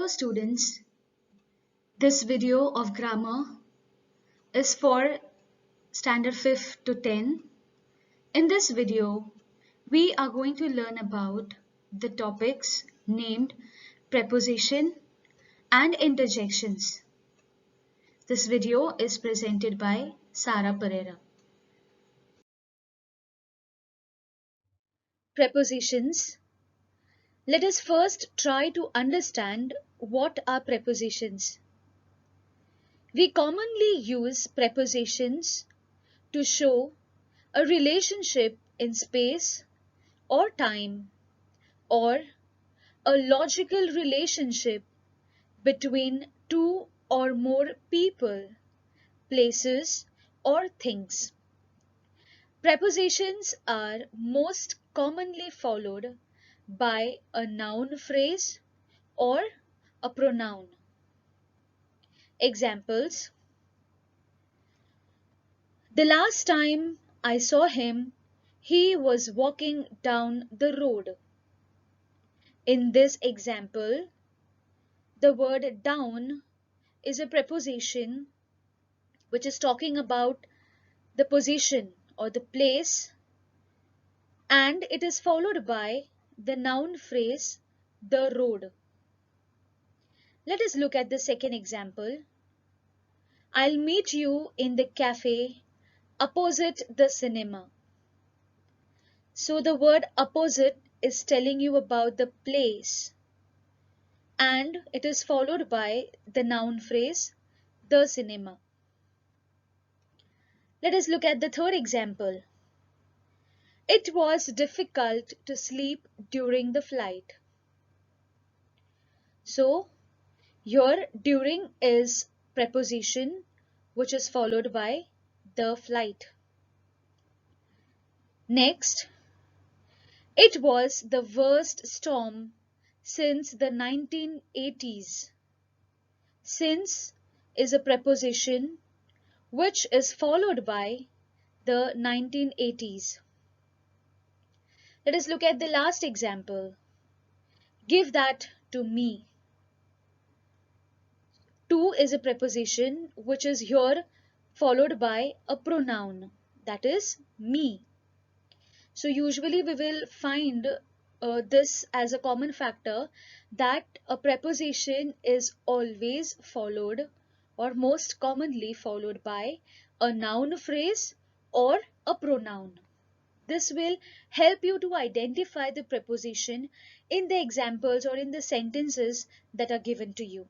Hello students, this video of grammar is for standard 5 to 10. In this video, we are going to learn about the topics named preposition and interjections. This video is presented by Sara Pereira. Prepositions. Let us first try to understand what are prepositions. We commonly use prepositions to show a relationship in space or time, or a logical relationship between two or more people, places, or things. Prepositions are most commonly followed by a noun phrase or a pronoun. Examples: the last time I saw him, he was walking down the road. In this example, the word down is a preposition which is talking about the position or the place, and it is followed by the noun phrase the road. Let us look at the second example. I'll meet you in the cafe opposite the cinema. So the word opposite is telling you about the place, and it is followed by the noun phrase the cinema. Let us look at the third example. It was difficult to sleep during the flight. So here during is preposition which is followed by the flight. Next, it was the worst storm since the 1980s. Since is a preposition which is followed by the 1980s. Let us look at the last example. Give that to me. To is a preposition which is here followed by a pronoun, that is me. So usually we will find this as a common factor, that a preposition is always followed or most commonly followed by a noun phrase or a pronoun. This will help you to identify the preposition in the examples or in the sentences that are given to you.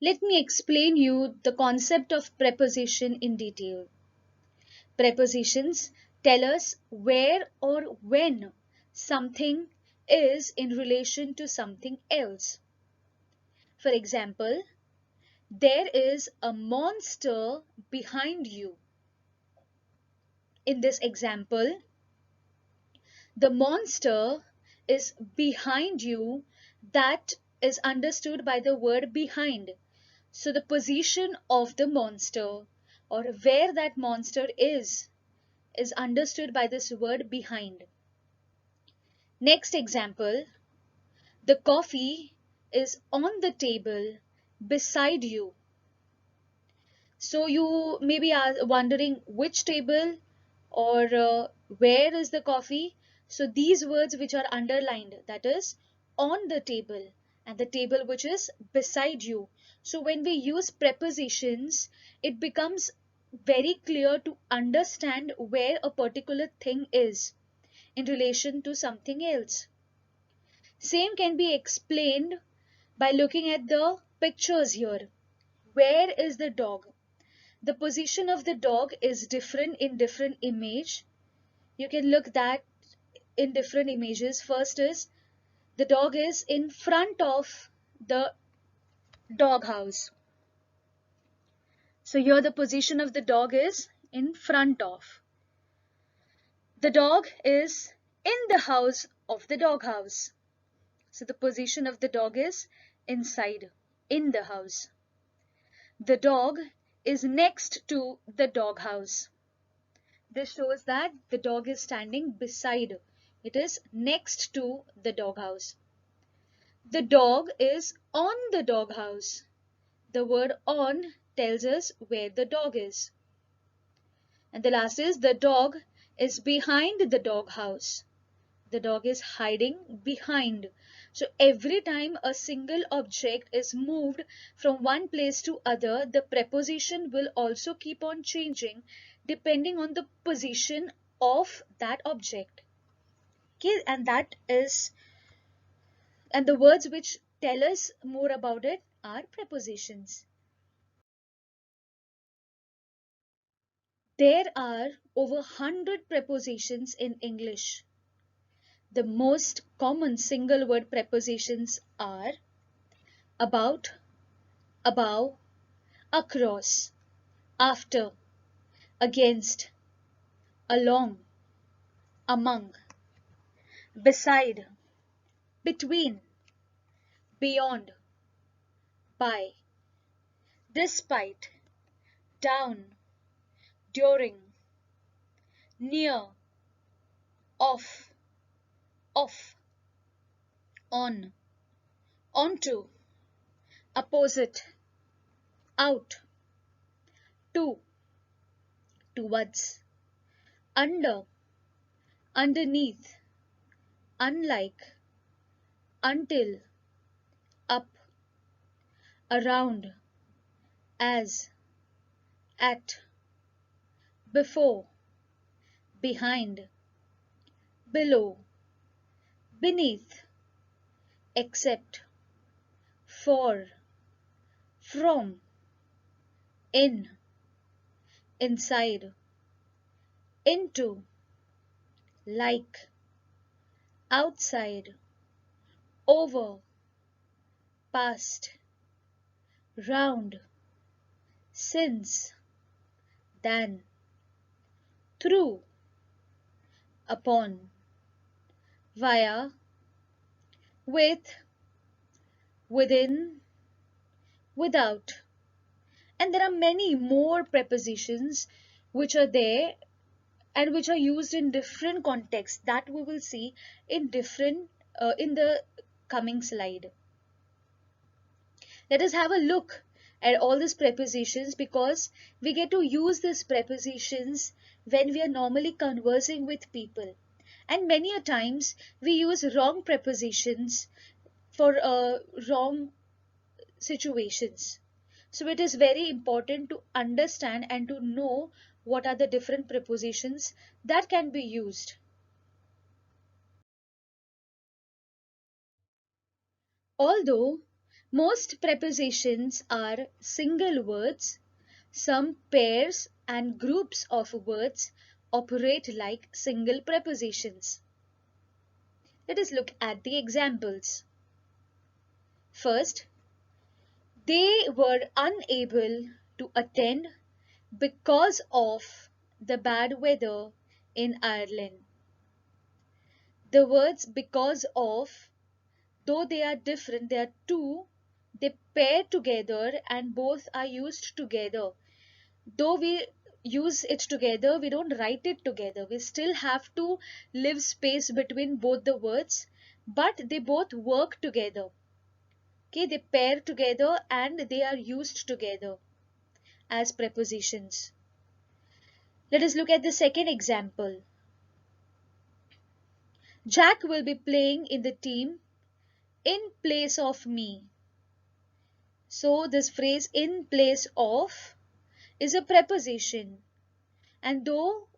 Let me explain you the concept of preposition in detail. Prepositions tell us where or when something is in relation to something else. For example, there is a monster behind you. In this example, the monster is behind you. That is understood by the word behind. So the position of the monster or where that monster is understood by this word behind. Next example, the coffee is on the table beside you. So you may be wondering which table or where is the coffee. So these words which are underlined, that is on the table and the table which is beside you. So when we use prepositions, it becomes very clear to understand where a particular thing is in relation to something else. Same can be explained by looking at the pictures here. Where is the dog? The position of the dog is different in different image. You can look that in different images. First is the dog is in front of the dog house. So here the position of the dog is in front of. The dog is in the house of the dog house. So the position of the dog is inside, in the house. The dog is next to the dog house. This shows that the dog is standing beside, It is next to the doghouse. The dog is on the doghouse. The word on tells us where the dog is. And the last is the dog is behind the doghouse. The dog is hiding behind. So every time a single object is moved from one place to other, the preposition will also keep on changing depending on the position of that object. Okay, and the words which tell us more about it are prepositions. There are over 100 prepositions in English. The most common single word prepositions are about, above, across, after, against, along, among, beside, between, beyond, by, despite, down, during, near, off, off, on, onto, opposite, out, to, towards, under, underneath, unlike, until, up, around, as, at, before, behind, below, beneath, except, for, from, in, inside, into, like, outside, over, past, round, since, than, through, upon, via, with, within, without. And there are many more prepositions which are there and which are used in different contexts that we will see in the coming slide. Let us have a look at all these prepositions because we get to use these prepositions when we are normally conversing with people, and many a times we use wrong prepositions for wrong situations. So it is very important to understand and to know what are the different prepositions that can be used. Although most prepositions are single words, some pairs and groups of words operate like single prepositions. Let us look at the examples. First, they were unable to attend because of the bad weather in Ireland. The words because of, though they are different, they are two, they pair together and both are used together. Though we use it together, we don't write it together. We still have to leave space between both the words, but they both work together. Okay, they pair together and they are used together as prepositions. Let us look at the second example. Jack will be playing in the team in place of me. So this phrase in place of is a preposition, and though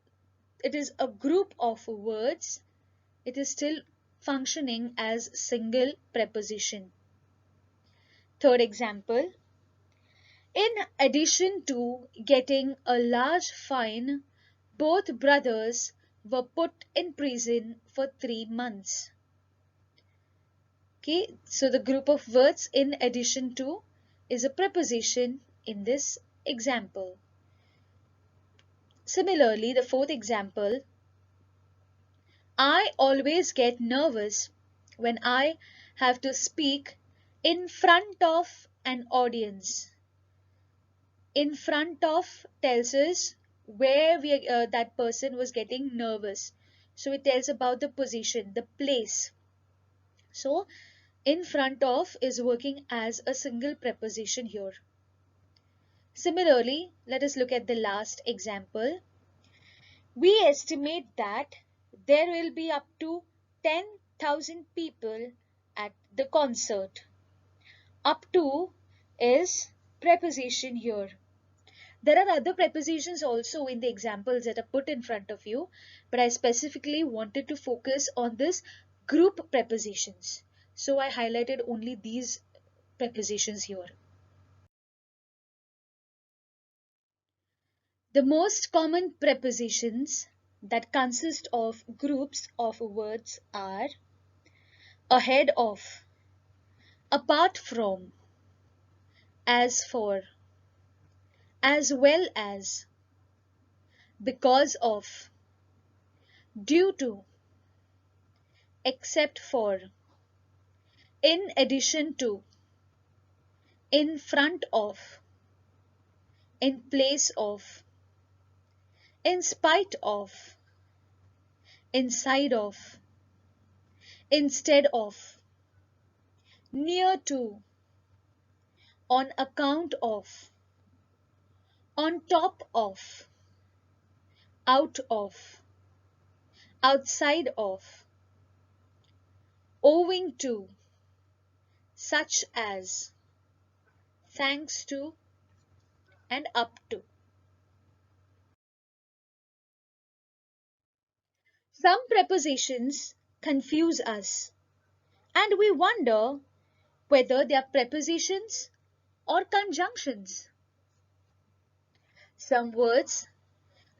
it is a group of words, it is still functioning as single preposition. Third example. In addition to getting a large fine, both brothers were put in prison for 3 months. Okay, so the group of words in addition to is a preposition in this example. Similarly, the fourth example, I always get nervous when I have to speak in front of an audience. In front of tells us where that person was getting nervous. So it tells about the position, the place. So in front of is working as a single preposition here. Similarly, let us look at the last example. We estimate that there will be up to 10,000 people at the concert. Up to is preposition here. There are other prepositions also in the examples that are put in front of you, but I specifically wanted to focus on this group prepositions. So I highlighted only these prepositions here. The most common prepositions that consist of groups of words are ahead of, apart from, as for, as well as, because of, due to, except for, in addition to, in front of, in place of, in spite of, inside of, instead of, near to, on account of, on top of, out of, outside of, owing to, such as, thanks to, and up to. Some prepositions confuse us and we wonder whether they are prepositions or conjunctions. Some words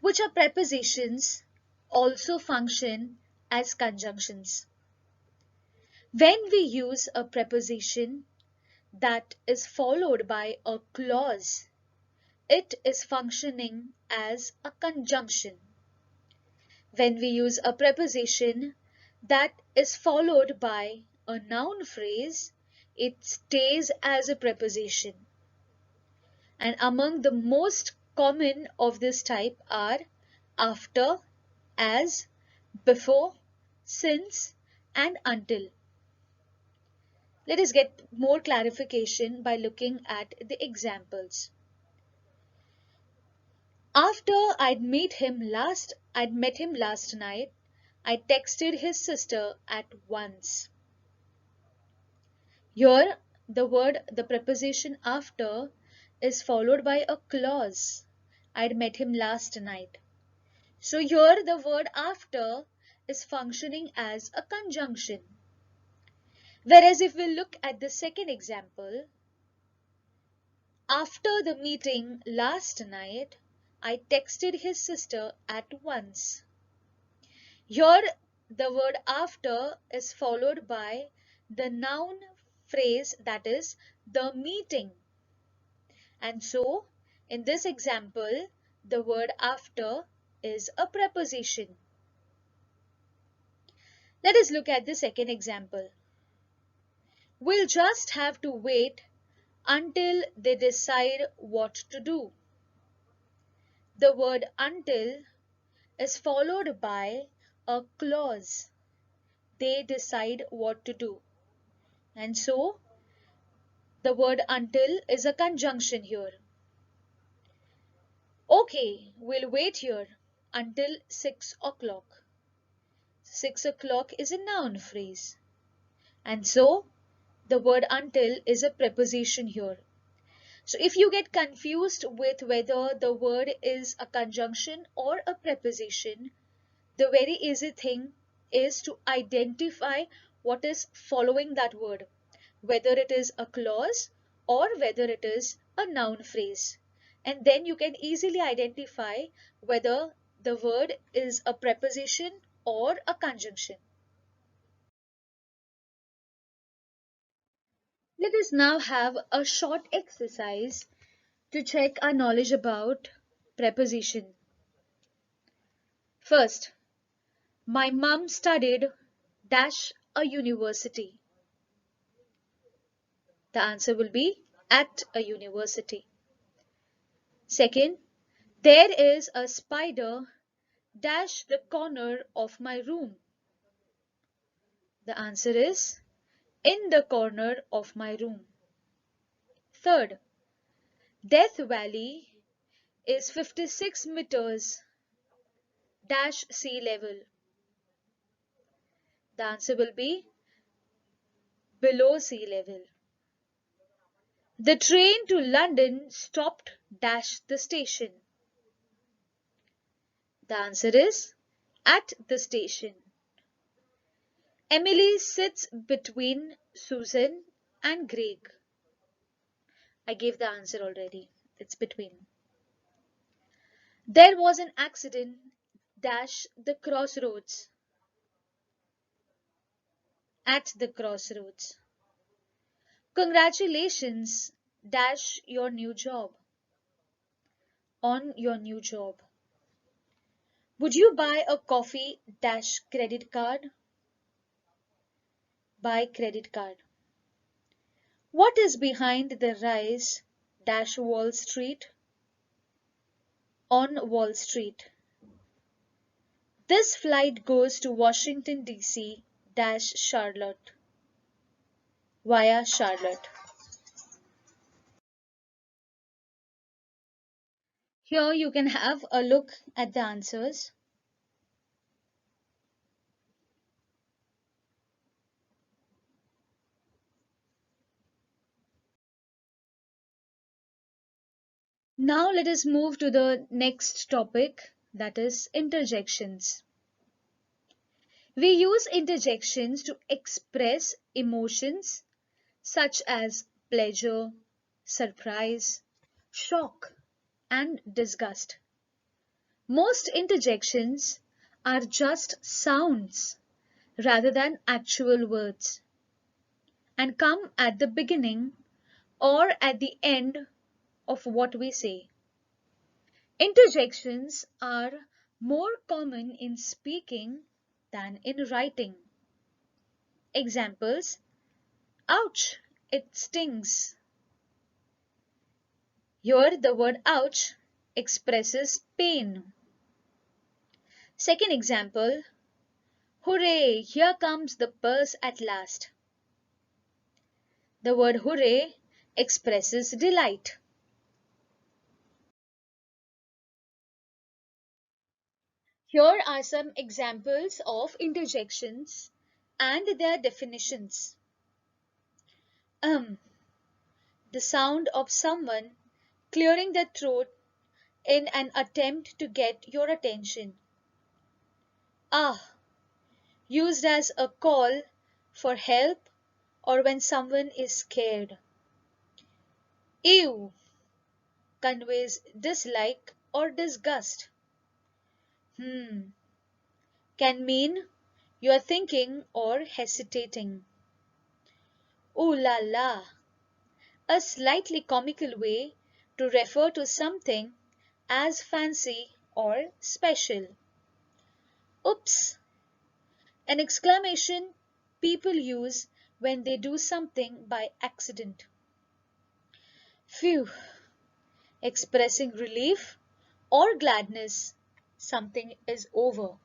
which are prepositions also function as conjunctions. When we use a preposition that is followed by a clause, it is functioning as a conjunction. When we use a preposition that is followed by a noun phrase, it stays as a preposition. And among the most common of this type are after, as, before, since, and until. Let us get more clarification by looking at the examples. After I'd met him last night, I texted his sister at once. Here, the preposition after is followed by a clause. I'd met him last night. So here the word after is functioning as a conjunction. Whereas if we look at the second example, after the meeting last night, I texted his sister at once. Here the word after is followed by the noun phrase, that is the meeting. And so in this example, the word after is a preposition. Let us look at the second example. We'll just have to wait until they decide what to do. The word until is followed by a clause. They decide what to do. And so the word until is a conjunction here. Okay, we'll wait here until 6 o'clock. 6 o'clock is a noun phrase. And so the word until is a preposition here. So if you get confused with whether the word is a conjunction or a preposition, the very easy thing is to identify what is following that word, whether it is a clause or whether it is a noun phrase. And then you can easily identify whether the word is a preposition or a conjunction. Let us now have a short exercise to check our knowledge about preposition. First, my mum studied dash a university. The answer will be at a university. Second, there is a spider dash the corner of my room. The answer is in the corner of my room. Third, Death Valley is 56 meters dash sea level. The answer will be below sea level. The train to London stopped dash the station. The answer is at the station. Emily sits between Susan and Greg. I gave the answer already. It's between. There was an accident dash the crossroads. At the crossroads. Congratulations dash your new job. On your new job. Would you buy a coffee dash credit card? Buy credit card. What is behind the rise dash Wall Street? On Wall Street. This flight goes to Washington DC dash Charlotte via Charlotte. Here you can have a look at the answers. Now let us move to the next topic, that is interjections. We use interjections to express emotions such as pleasure, surprise, shock, and disgust. Most interjections are just sounds rather than actual words and come at the beginning or at the end of what we say. Interjections are more common in speaking than in writing. Examples: ouch, it stings. Here the word ouch expresses pain. Second example: hooray, here comes the bus at last. The word hooray expresses delight. Here are some examples of interjections and their definitions. Um, the sound of someone clearing their throat in an attempt to get your attention. Ah, used as a call for help or when someone is scared. Ew conveys dislike or disgust. Hmm can mean you are thinking or hesitating. Ooh la la, a slightly comical way to refer to something as fancy or special. Oops, an exclamation people use when they do something by accident. Phew, expressing relief or gladness, something is over.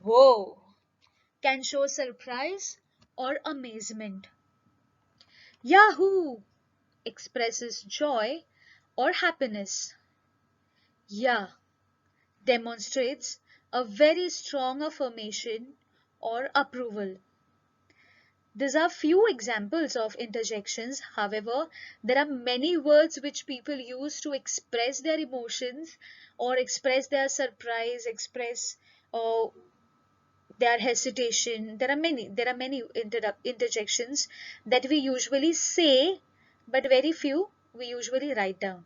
Whoa, can show surprise or amazement. Yahoo expresses joy or happiness. Yeah demonstrates a very strong affirmation or approval. These are few examples of interjections. However, there are many words which people use to express their emotions or express their surprise, express uh, their hesitation. There are many interjections that we usually say, but very few we usually write down.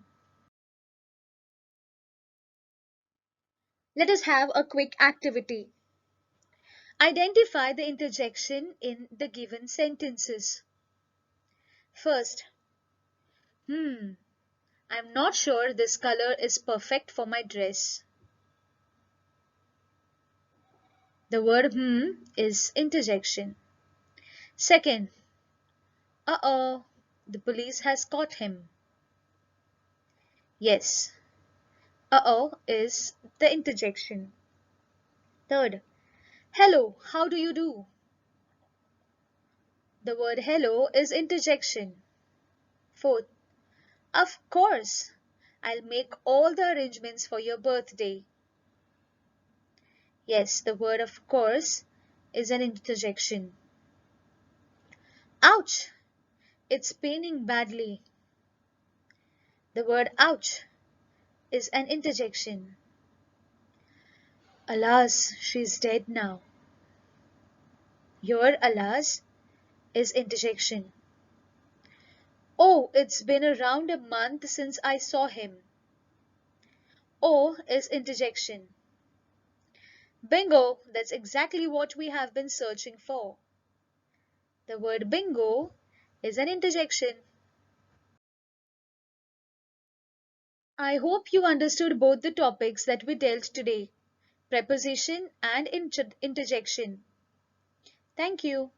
Let us have a quick activity. Identify the interjection in the given sentences. First, hmm, I'm not sure this color is perfect for my dress. The word is interjection. Second, uh-oh, the police has caught him. Yes, uh-oh is the interjection. Third, hello, how do you do? The word hello is interjection. Fourth, of course, I'll make all the arrangements for your birthday. Yes, the word of course is an interjection. Ouch! It's paining badly. The word ouch is an interjection. Alas, she's dead now. Your alas is interjection. Oh, it's been around a month since I saw him. Oh is interjection. Bingo, that's exactly what we have been searching for. The word bingo is an interjection. I hope you understood both the topics that we dealt today, preposition and interjection. Thank you.